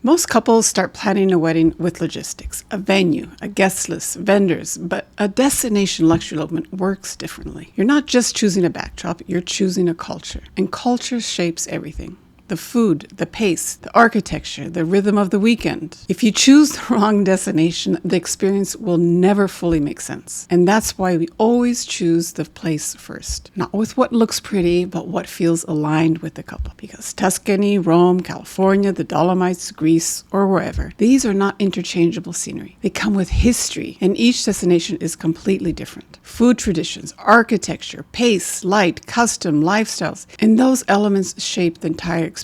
Most couples start planning a wedding with logistics, a venue, a guest list, vendors, but a destination luxury elopement works differently. You're not just choosing a backdrop, you're choosing a culture, and culture shapes everything. The food, the pace, the architecture, the rhythm of the weekend. If you choose the wrong destination, the experience will never fully make sense. And that's why we always choose the place first. Not with what looks pretty, but what feels aligned with the couple. Because Tuscany, Rome, California, the Dolomites, Greece, or wherever, these are not interchangeable scenery. They come with history, and each destination is completely different. Food traditions, architecture, pace, light, custom, lifestyles, and those elements shape the entire experience.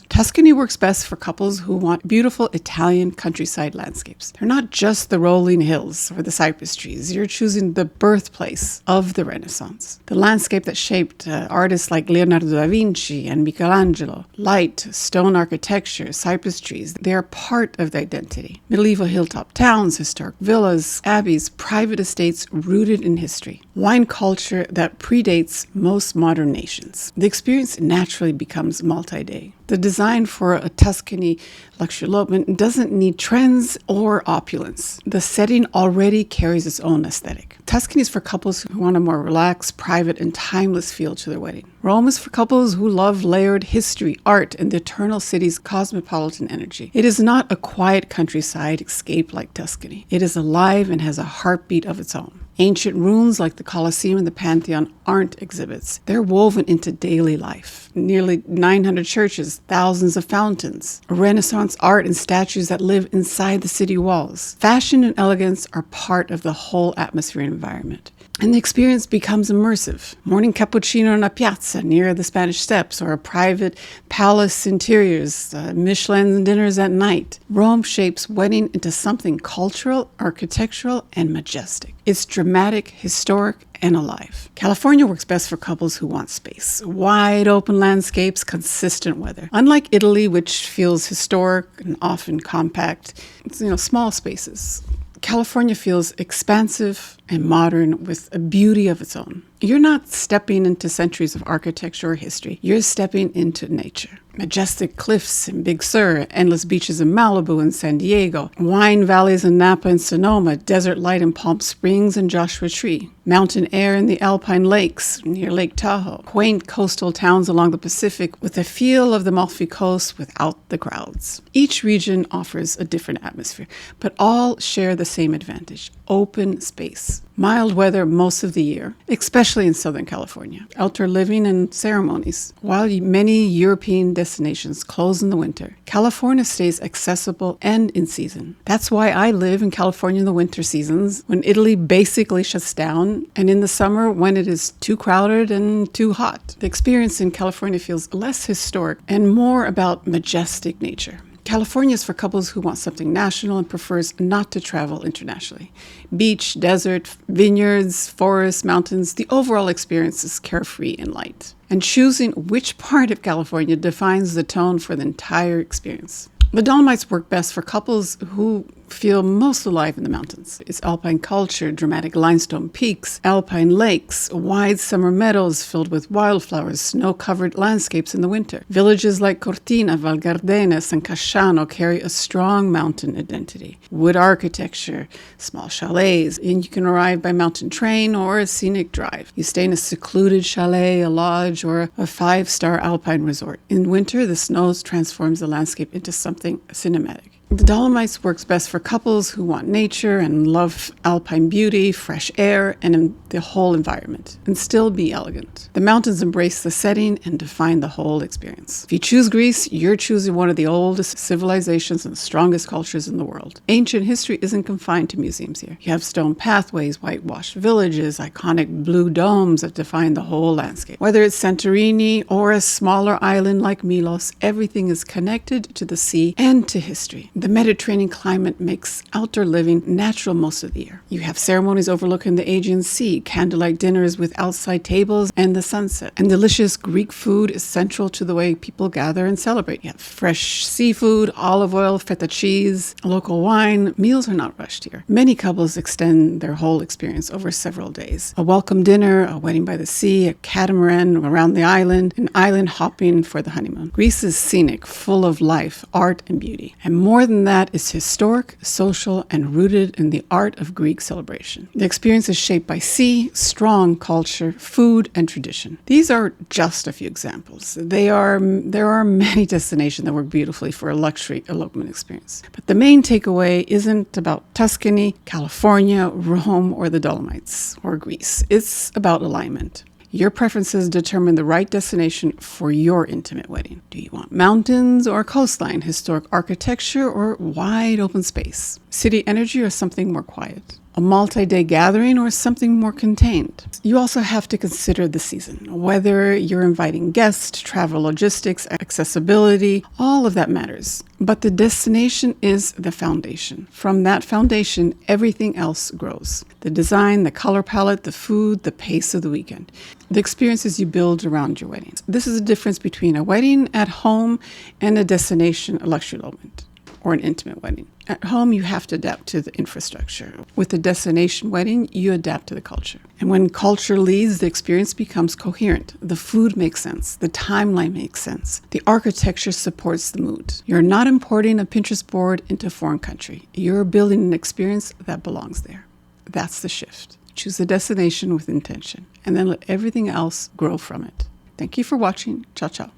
Tuscany works best for couples who want beautiful Italian countryside landscapes. They're not just the rolling hills or the cypress trees. You're choosing the birthplace of the Renaissance. The landscape that shaped artists like Leonardo da Vinci and Michelangelo. Light, stone architecture, cypress trees, they are part of the identity. Medieval hilltop towns, historic villas, abbeys, private estates rooted in history. Wine culture that predates most modern nations. The experience naturally becomes multi-day. The design for a Tuscany luxury elopement doesn't need trends or opulence. The setting already carries its own aesthetic. Tuscany is for couples who want a more relaxed, private, and timeless feel to their wedding. Rome is for couples who love layered history, art, and the eternal city's cosmopolitan energy. It is not a quiet countryside escape like Tuscany. It is alive and has a heartbeat of its own. Ancient ruins like the Colosseum and the Pantheon aren't exhibits. They're woven into daily life. Nearly 900 churches, thousands of fountains, Renaissance art and statues that live inside the city walls. Fashion and elegance are part of the whole atmosphere and environment. And the experience becomes immersive. Morning cappuccino in a piazza near the Spanish Steps, or a private palace interiors, Michelin dinners at night. Rome shapes wedding into something cultural, architectural, and majestic. It's dramatic, historic, and alive. California works best for couples who want space. Wide open landscapes, consistent weather. Unlike Italy, which feels historic and often compact, it's, small spaces. California feels expansive and modern with a beauty of its own. You're not stepping into centuries of architecture or history. You're stepping into nature. Majestic cliffs in Big Sur, endless beaches in Malibu and San Diego, wine valleys in Napa and Sonoma, desert light in Palm Springs and Joshua Tree, mountain air in the Alpine Lakes near Lake Tahoe, quaint coastal towns along the Pacific with the feel of the Amalfi Coast without the crowds. Each region offers a different atmosphere, but all share the same advantage: open space. Mild weather most of the year, especially in Southern California. Outdoor living and ceremonies. While many European destinations close in the winter, California stays accessible and in season. That's why I live in California in the winter seasons, when Italy basically shuts down, and in the summer when it is too crowded and too hot. The experience in California feels less historic and more about majestic nature. California is for couples who want something national and prefers not to travel internationally. Beach, desert, vineyards, forests, mountains, the overall experience is carefree and light. And choosing which part of California defines the tone for the entire experience. The Dolomites work best for couples who feel most alive in the mountains. It's alpine culture, dramatic limestone peaks, alpine lakes, wide summer meadows filled with wildflowers, snow-covered landscapes in the winter. Villages like Cortina, Val Gardena, and Casciano carry a strong mountain identity. Wood architecture, small chalets, and you can arrive by mountain train or a scenic drive. You stay in a secluded chalet, a lodge, or a 5-star alpine resort. In winter, the snow transforms the landscape into something cinematic. The Dolomites works best for couples who want nature and love alpine beauty, fresh air, and the whole environment, and still be elegant. The mountains embrace the setting and define the whole experience. If you choose Greece, you're choosing one of the oldest civilizations and strongest cultures in the world. Ancient history isn't confined to museums here. You have stone pathways, whitewashed villages, iconic blue domes that define the whole landscape. Whether it's Santorini or a smaller island like Milos, everything is connected to the sea and to history. The Mediterranean climate makes outdoor living natural most of the year. You have ceremonies overlooking the Aegean Sea, candlelight dinners with outside tables and the sunset. And delicious Greek food is central to the way people gather and celebrate. You have fresh seafood, olive oil, feta cheese, local wine. Meals are not rushed here. Many couples extend their whole experience over several days. A welcome dinner, a wedding by the sea, a catamaran around the island, and island hopping for the honeymoon. Greece is scenic, full of life, art, and beauty. And more than that, it's historic, social, and rooted in the art of Greek celebration. The experience is shaped by sea, strong culture, food, and tradition. These are just a few examples. There are many destinations that work beautifully for a luxury elopement experience. But the main takeaway isn't about Tuscany, California, Rome, or the Dolomites, or Greece. It's about alignment. Your preferences determine the right destination for your intimate wedding. Do you want mountains or coastline, historic architecture or wide open space, city energy or something more quiet? A multi-day gathering or something more contained? You also have to consider the season, whether you're inviting guests, travel logistics, accessibility, all of that matters. But the destination is the foundation. From that foundation, everything else grows. The design, the color palette, the food, the pace of the weekend, the experiences you build around your weddings. This is the difference between a wedding at home and a destination luxury elopement, or an intimate wedding. At home, you have to adapt to the infrastructure. With a destination wedding, you adapt to the culture. And when culture leads, the experience becomes coherent. The food makes sense. The timeline makes sense. The architecture supports the mood. You're not importing a Pinterest board into a foreign country. You're building an experience that belongs there. That's the shift. Choose a destination with intention, and then let everything else grow from it. Thank you for watching. Ciao, ciao.